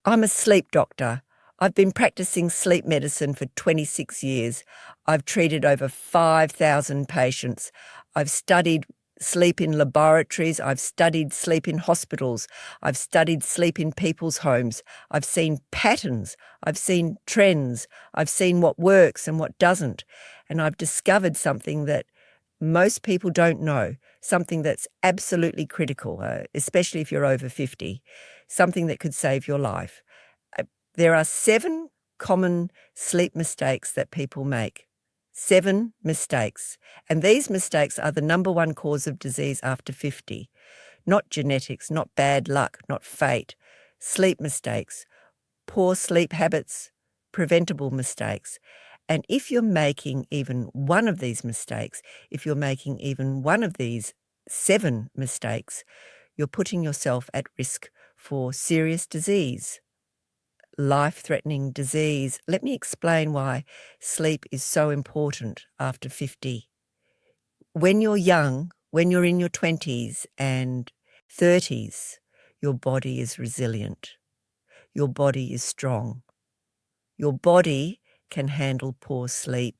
I'm a sleep doctor. I've been practicing sleep medicine for 26 years. I've treated over 5,000 patients. I've studied sleep in laboratories. I've studied sleep in hospitals. I've studied sleep in people's homes. I've seen patterns. I've seen trends. I've seen what works and what doesn't. And I've discovered something that most people don't know, something that's absolutely critical, especially if you're over 50, something that could save your life. There are 7 common sleep mistakes that people make. 7 mistakes. And these mistakes are the number one cause of disease after 50. Not genetics, not bad luck, not fate. Sleep mistakes, poor sleep habits, preventable mistakes. And if you're making even one of these mistakes, if you're making even one of these 7 mistakes, you're putting yourself at risk for serious disease, life-threatening disease. Let me explain why sleep is so important after 50. When you're young, when you're in your 20s and 30s, your body is resilient. Your body is strong. Your body can handle poor sleep.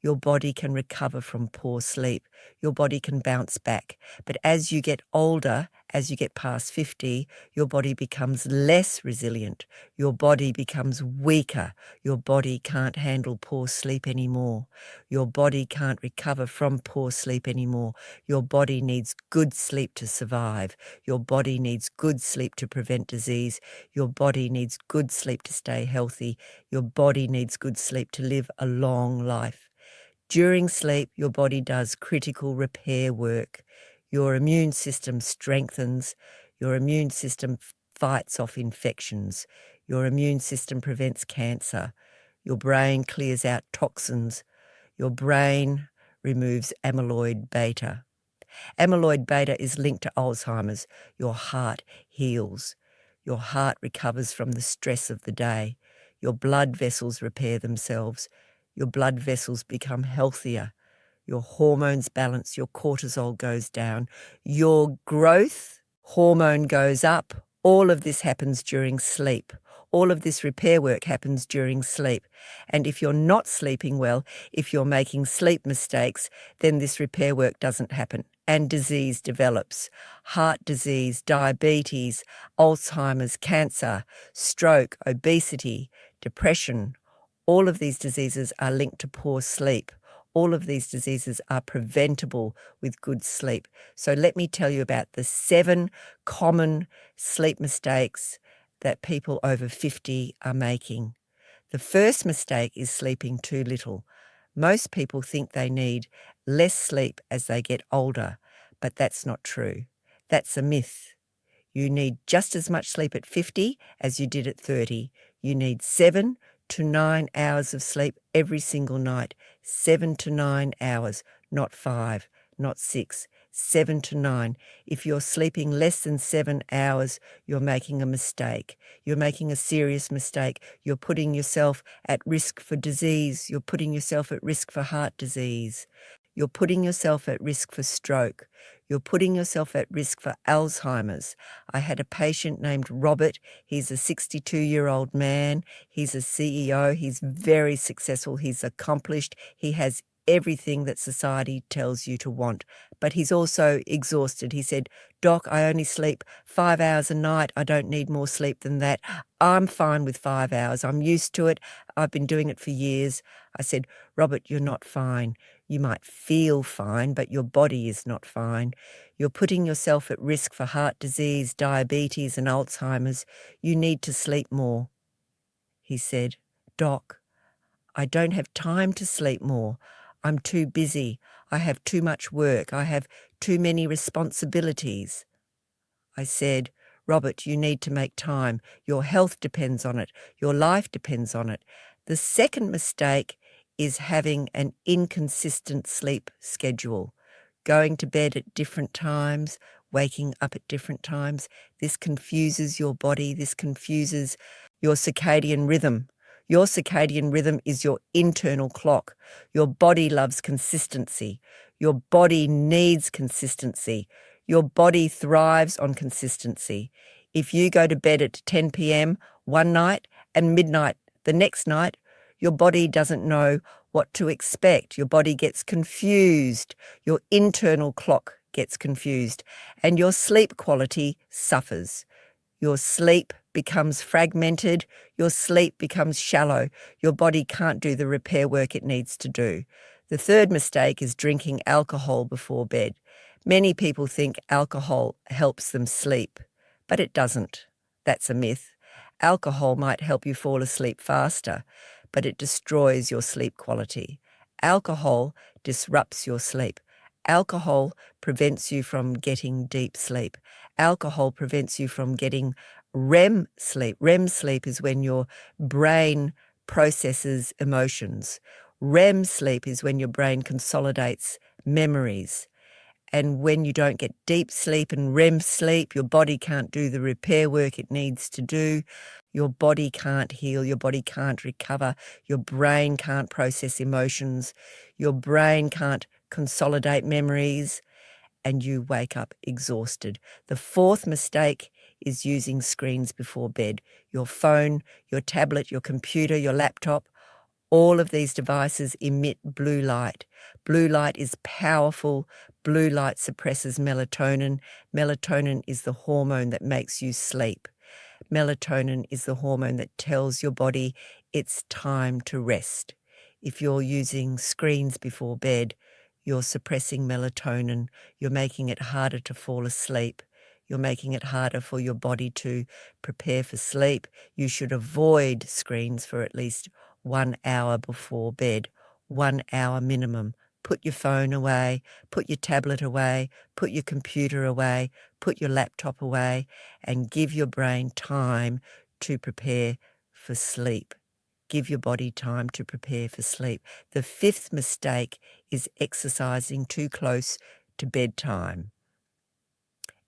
Your body can recover from poor sleep. Your body can bounce back. But as you get older, as you get past 50, your body becomes less resilient. Your body becomes weaker. Your body can't handle poor sleep anymore. Your body can't recover from poor sleep anymore. Your body needs good sleep to survive. Your body needs good sleep to prevent disease. Your body needs good sleep to stay healthy. Your body needs good sleep to live a long life. During sleep, your body does critical repair work. Your immune system strengthens. Your immune system fights off infections. Your immune system prevents cancer. Your brain clears out toxins. Your brain removes amyloid beta. Amyloid beta is linked to Alzheimer's. Your heart heals. Your heart recovers from the stress of the day. Your blood vessels repair themselves. Your blood vessels become healthier. Your hormones balance. Your cortisol goes down. Your growth hormone goes up. All of this happens during sleep. All of this repair work happens during sleep. And if you're not sleeping well, if you're making sleep mistakes, then this repair work doesn't happen and disease develops. Heart disease, diabetes, Alzheimer's, cancer, stroke, obesity, depression. All of these diseases are linked to poor sleep. All of these diseases are preventable with good sleep. So let me tell you about the 7 common sleep mistakes that people over 50 are making. The first mistake is sleeping too little. Most people think they need less sleep as they get older, but that's not true. That's a myth. You need just as much sleep at 50 as you did at 30. You need 7 to 9 hours of sleep every single night. 7 to 9 hours, not 5, not 6, 7 to 9. If you're sleeping less than 7 hours, you're making a mistake. You're making a serious mistake. You're putting yourself at risk for disease. You're putting yourself at risk for heart disease. You're putting yourself at risk for stroke. You're putting yourself at risk for Alzheimer's. I had a patient named Robert. He's a 62-year-old man. He's a CEO. He's very successful. He's accomplished. He has everything that society tells you to want. But he's also exhausted. He said, "Doc, I only sleep 5 hours a night. I don't need more sleep than that. I'm fine with 5 hours. I'm used to it. I've been doing it for years." I said, "Robert, you're not fine. You might feel fine, but your body is not fine. You're putting yourself at risk for heart disease, diabetes, and Alzheimer's. You need to sleep more." He said, "Doc, I don't have time to sleep more. I'm too busy. I have too much work. I have too many responsibilities." I said, "Robert, you need to make time. Your health depends on it. Your life depends on it." The second mistake is having an inconsistent sleep schedule, going to bed at different times, waking up at different times. This confuses your body. This confuses your circadian rhythm. Your circadian rhythm is your internal clock. Your body loves consistency. Your body needs consistency. Your body thrives on consistency. If you go to bed at 10 p.m., one night and midnight the next night, your body doesn't know what to expect. Your body gets confused. Your internal clock gets confused, and your sleep quality suffers. Your sleep becomes fragmented. Your sleep becomes shallow. Your body can't do the repair work it needs to do. The third mistake is drinking alcohol before bed. Many people think alcohol helps them sleep, but it doesn't. That's a myth. Alcohol might help you fall asleep faster, but it destroys your sleep quality. Alcohol disrupts your sleep. Alcohol prevents you from getting deep sleep. Alcohol prevents you from getting REM sleep. REM sleep is when your brain processes emotions. REM sleep is when your brain consolidates memories. And when you don't get deep sleep and REM sleep, your body can't do the repair work it needs to do. Your body can't heal. Your body can't recover. Your brain can't process emotions. Your brain can't consolidate memories, and you wake up exhausted. The fourth mistake is using screens before bed. Your phone, your tablet, your computer, your laptop, all of these devices emit blue light. Blue light is powerful. Blue light suppresses melatonin. Melatonin is the hormone that makes you sleep. Melatonin is the hormone that tells your body it's time to rest. If you're using screens before bed, you're suppressing melatonin. You're making it harder to fall asleep. You're making it harder for your body to prepare for sleep. You should avoid screens for at least 1 hour before bed, 1 hour minimum. Put your phone away, put your tablet away, put your computer away, put your laptop away, and give your brain time to prepare for sleep. Give your body time to prepare for sleep. The fifth mistake is exercising too close to bedtime.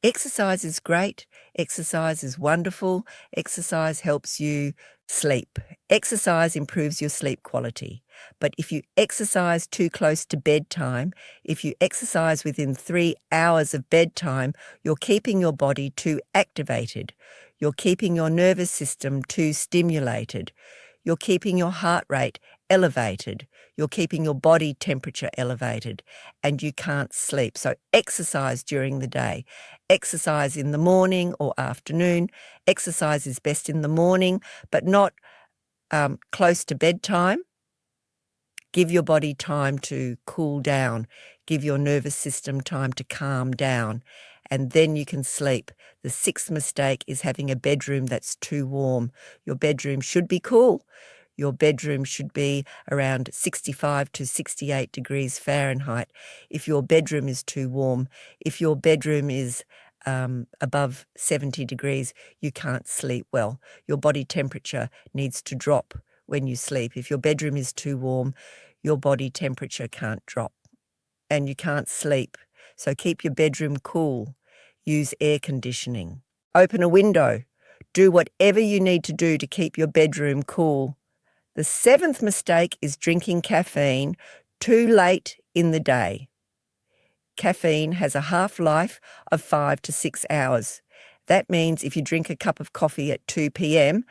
Exercise is great. Exercise is wonderful. Exercise helps you sleep. Exercise improves your sleep quality. But if you exercise too close to bedtime, if you exercise within 3 hours of bedtime, you're keeping your body too activated. You're keeping your nervous system too stimulated. You're keeping your heart rate elevated. You're keeping your body temperature elevated, and you can't sleep. So exercise during the day. Exercise in the morning or afternoon. Exercise is best in the morning, but not close to bedtime. Give your body time to cool down. Give your nervous system time to calm down, and then you can sleep. The sixth mistake is having a bedroom that's too warm. Your bedroom should be cool. Your bedroom should be around 65 to 68 degrees Fahrenheit. If your bedroom is too warm, if your bedroom is above 70 degrees, you can't sleep well. Your body temperature needs to drop when you sleep. If your bedroom is too warm, your body temperature can't drop and you can't sleep. So keep your bedroom cool. Use air conditioning. Open a window. Do whatever you need to do to keep your bedroom cool. The seventh mistake is drinking caffeine too late in the day. Caffeine has a half-life of 5 to 6 hours. That means if you drink a cup of coffee at 2 p.m.,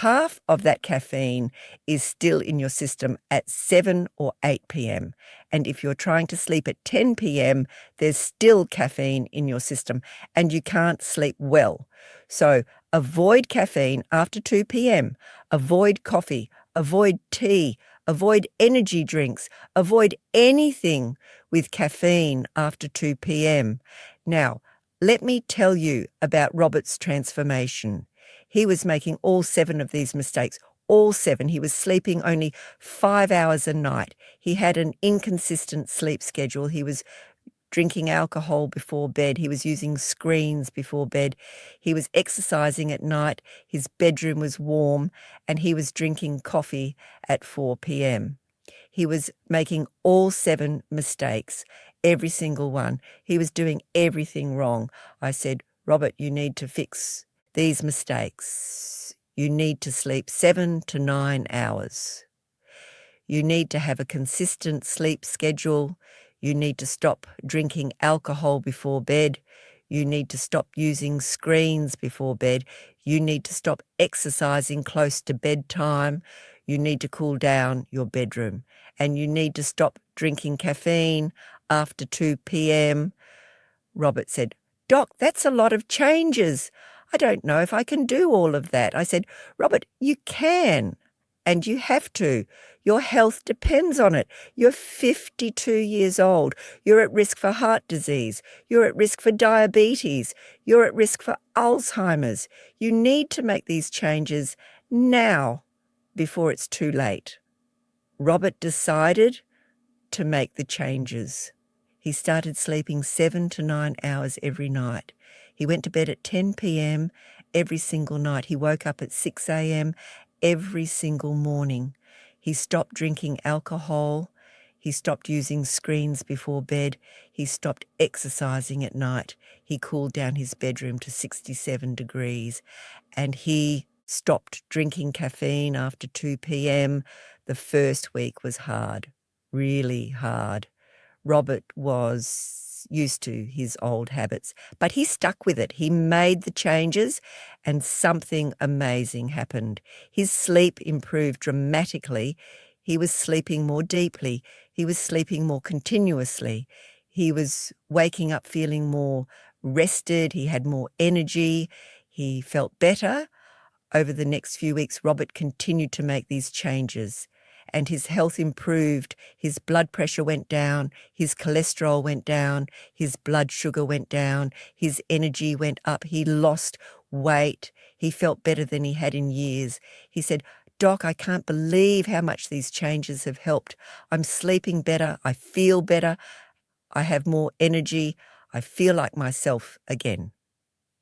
half of that caffeine is still in your system at 7 or 8 p.m. And if you're trying to sleep at 10 p.m., there's still caffeine in your system and you can't sleep well. So avoid caffeine after 2 p.m. Avoid coffee. Avoid tea. Avoid energy drinks. Avoid anything with caffeine after 2 p.m. Now, let me tell you about Robert's transformation. He was making all 7 of these mistakes, all 7. He was sleeping only 5 hours a night. He had an inconsistent sleep schedule. He was drinking alcohol before bed. He was using screens before bed. He was exercising at night. His bedroom was warm, and he was drinking coffee at 4 p.m. He was making all 7 mistakes, every single one. He was doing everything wrong. I said, Robert, you need to fix these mistakes. You need to sleep 7 to 9 hours. You need to have a consistent sleep schedule. You need to stop drinking alcohol before bed. You need to stop using screens before bed. You need to stop exercising close to bedtime. You need to cool down your bedroom. And you need to stop drinking caffeine after 2 p.m. Robert said, "Doc, that's a lot of changes. I don't know if I can do all of that." I said, "Robert, you can, and you have to. Your health depends on it. You're 52 years old. You're at risk for heart disease. You're at risk for diabetes. You're at risk for Alzheimer's. You need to make these changes now before it's too late." Robert decided to make the changes. He started sleeping 7 to 9 hours every night. He went to bed at 10 p.m. every single night. He woke up at 6 a.m. every single morning. He stopped drinking alcohol. He stopped using screens before bed. He stopped exercising at night. He cooled down his bedroom to 67 degrees. And he stopped drinking caffeine after 2 p.m. The first week was hard, really hard. Robert was used to his old habits, but he stuck with it. He made the changes and something amazing happened. His sleep improved dramatically. He was sleeping more deeply. He was sleeping more continuously. He was waking up feeling more rested. He had more energy. He felt better. Over the next few weeks, Robert continued to make these changes, and his health improved. His blood pressure went down, his cholesterol went down, his blood sugar went down, his energy went up. He lost weight. He felt better than he had in years. He said, "Doc, I can't believe how much these changes have helped. I'm sleeping better. I feel better. I have more energy. I feel like myself again."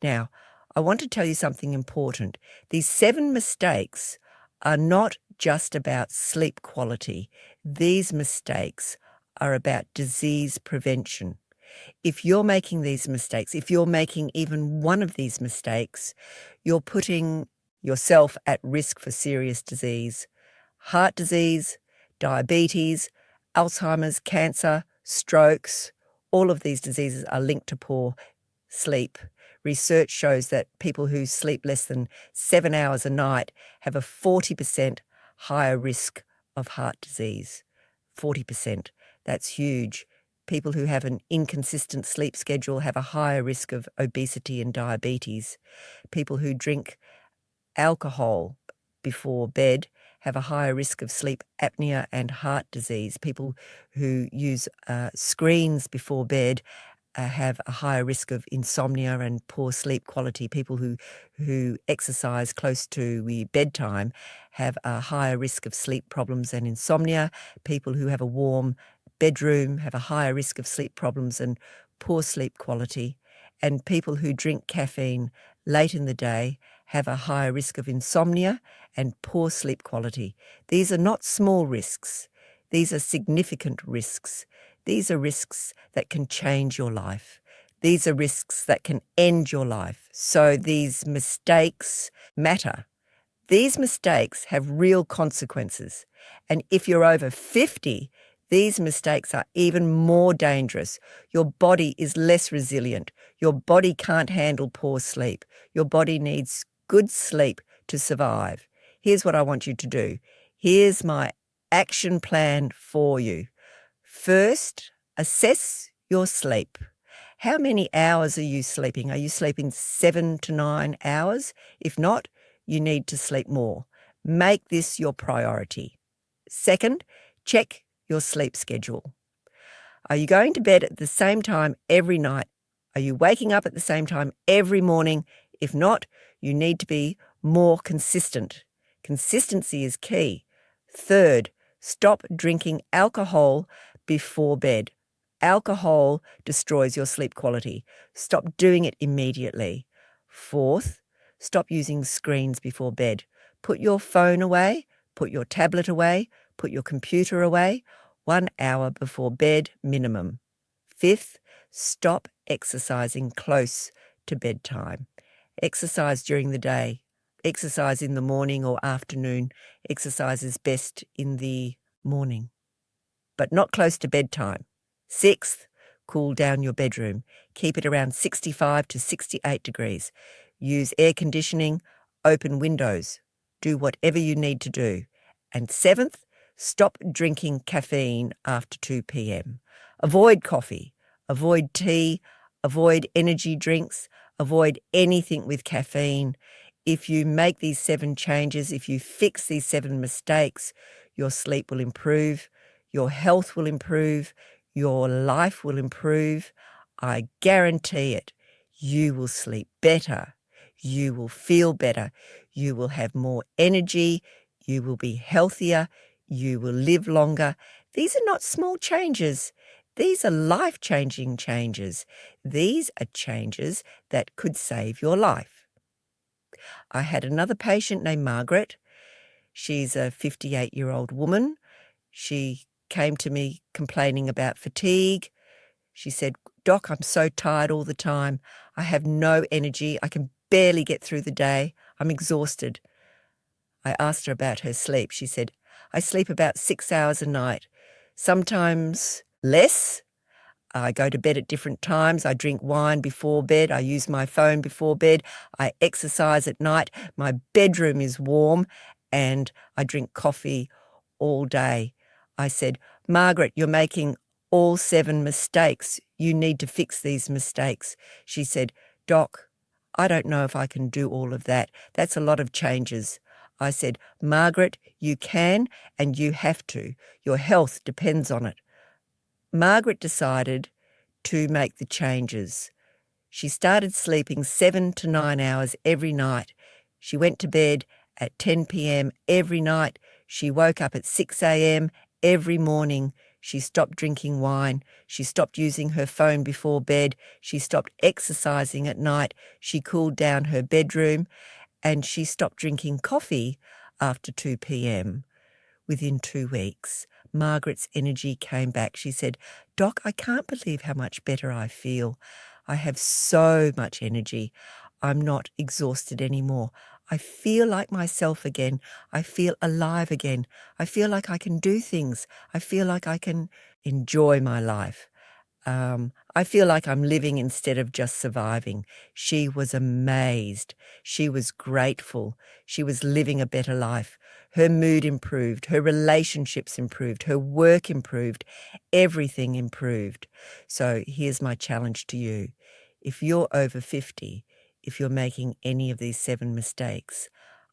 Now, I want to tell you something important. These 7 mistakes are not just about sleep quality. These mistakes are about disease prevention. If you're making these mistakes, if you're making even one of these mistakes, you're putting yourself at risk for serious disease. Heart disease, diabetes, Alzheimer's, cancer, strokes, all of these diseases are linked to poor sleep. Research shows that people who sleep less than 7 hours a night have a 40% higher risk of heart disease. 40%. That's huge. People who have an inconsistent sleep schedule have a higher risk of obesity and diabetes. People who drink alcohol before bed have a higher risk of sleep apnea and heart disease. People who use screens before bed have a higher risk of insomnia and poor sleep quality. People who exercise close to bedtime have a higher risk of sleep problems and insomnia. People who have a warm bedroom have a higher risk of sleep problems and poor sleep quality. And people who drink caffeine late in the day have a higher risk of insomnia and poor sleep quality. These are not small risks. These are significant risks. These are risks that can change your life. These are risks that can end your life. So these mistakes matter. These mistakes have real consequences. And if you're over 50, these mistakes are even more dangerous. Your body is less resilient. Your body can't handle poor sleep. Your body needs good sleep to survive. Here's what I want you to do. Here's my action plan for you. First, assess your sleep. How many hours are you sleeping? Are you sleeping 7 to 9 hours? If not, you need to sleep more. Make this your priority. Second, check your sleep schedule. Are you going to bed at the same time every night? Are you waking up at the same time every morning? If not, you need to be more consistent. Consistency is key. Third, stop drinking alcohol before bed. Alcohol destroys your sleep quality. Stop doing it immediately. Fourth, stop using screens before bed. Put your phone away, put your tablet away, put your computer away, 1 hour before bed minimum. Fifth, stop exercising close to bedtime. Exercise during the day. Exercise in the morning or afternoon. Exercise is best in the morning, but not close to bedtime. Sixth, cool down your bedroom. Keep it around 65 to 68 degrees. use air conditioning, open windows, do whatever you need to do. And 7th, stop drinking caffeine after 2 p.m. Avoid coffee, avoid tea, avoid energy drinks, avoid anything with caffeine. If you make these 7 changes, if you fix these 7 mistakes, your sleep will improve, your health will improve, your life will improve. I guarantee it. You will sleep better. You will feel better. You will have more energy. You will be healthier. You will live longer. These are not small changes. These are life-changing changes. These are changes that could save your life. I had another patient named Margaret. She's a 58-year-old woman. She came to me complaining about fatigue. She said, "Doc, I'm so tired all the time. I have no energy. I can barely get through the day. I'm exhausted." I asked her about her sleep. She said, "I sleep about 6 hours a night, sometimes less. I go to bed at different times. I drink wine before bed. I use my phone before bed. I exercise at night. My bedroom is warm, and I drink coffee all day." I said, "Margaret, you're making all 7 mistakes. You need to fix these mistakes." She said, "Doc, I don't know if I can do all of that. That's a lot of changes." I said, "Margaret, you can and you have to. Your health depends on it." Margaret decided to make the changes. She started sleeping 7 to 9 hours every night. She went to bed at 10 p.m. every night. She woke up at 6 a.m. every morning. She stopped drinking wine. She stopped using her phone before bed. She stopped exercising at night. She cooled down her bedroom, and she stopped drinking coffee after 2 p.m. Within 2 weeks, Margaret's energy came back. She said, "Doc, I can't believe how much better I feel. I have so much energy. I'm not exhausted anymore. I feel like myself again. I feel alive again. I feel like I can do things. I feel like I can enjoy my life. I feel like I'm living instead of just surviving." She was amazed. She was grateful. She was living a better life. Her mood improved. Her relationships improved. Her work improved. Everything improved. So here's my challenge to you. If you're over 50, if you're making any of these 7 mistakes,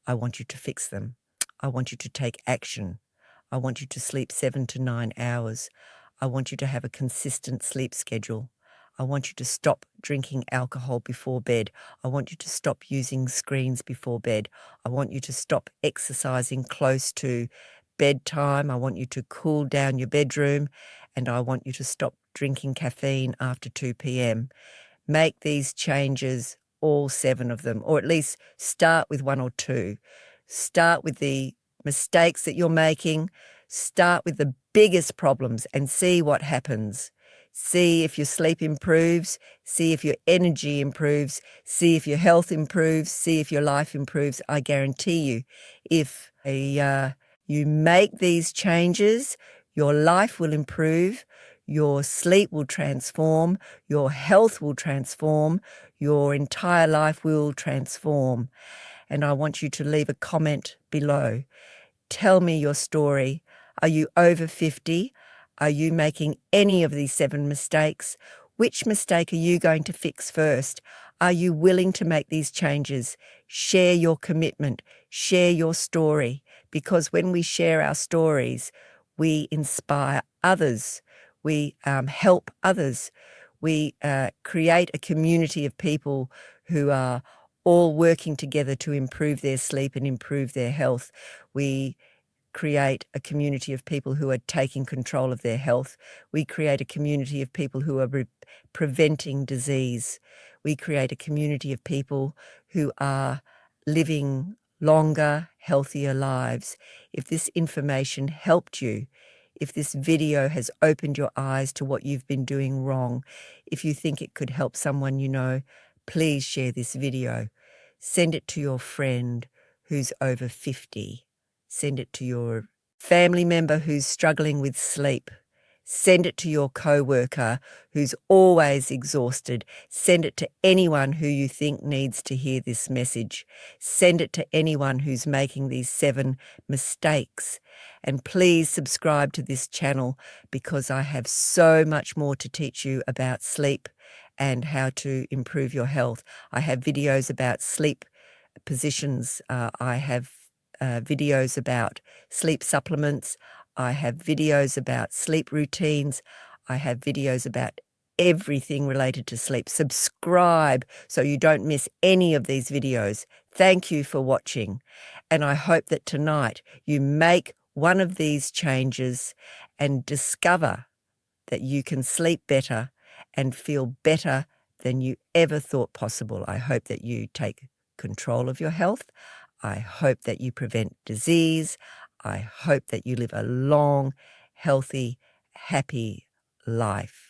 I want you to fix them. I want you to take action. I want you to sleep 7 to 9 hours. I want you to have a consistent sleep schedule. I want you to stop drinking alcohol before bed. I want you to stop using screens before bed. I want you to stop exercising close to bedtime. I want you to cool down your bedroom, and I want you to stop drinking caffeine after 2 p.m. Make these changes, all 7 of them, or at least start with 1 or 2. Start with the mistakes that you're making. Start with the biggest problems and see what happens. See if your sleep improves, see if your energy improves, see if your health improves, see if your life improves. I guarantee you, if you make these changes, your life will improve, your sleep will transform, your health will transform, your entire life will transform. And I want you to leave a comment below. Tell me your story. Are you over 50? Are you making any of these 7 mistakes? Which mistake are you going to fix first? Are you willing to make these changes? Share your commitment. Share your story. Because when we share our stories, we inspire others. We help others. We create a community of people who are all working together to improve their sleep and improve their health. We create a community of people who are taking control of their health. We create a community of people who are preventing disease. We create a community of people who are living longer, healthier lives. If this information helped you, if this video has opened your eyes to what you've been doing wrong, if you think it could help someone you know, please share this video. Send it to your friend who's over 50. Send it to your family member who's struggling with sleep. Send it to your coworker who's always exhausted. Send it to anyone who you think needs to hear this message. Send it to anyone who's making these 7 mistakes. And please subscribe to this channel because I have so much more to teach you about sleep and how to improve your health. I have videos about sleep positions. I have videos about sleep supplements. I have videos about sleep routines. I have videos about everything related to sleep. Subscribe so you don't miss any of these videos. Thank you for watching. And I hope that tonight you make one of these changes and discover that you can sleep better and feel better than you ever thought possible. I hope that you take control of your health. I hope that you prevent disease. I hope that you live a long, healthy, happy life.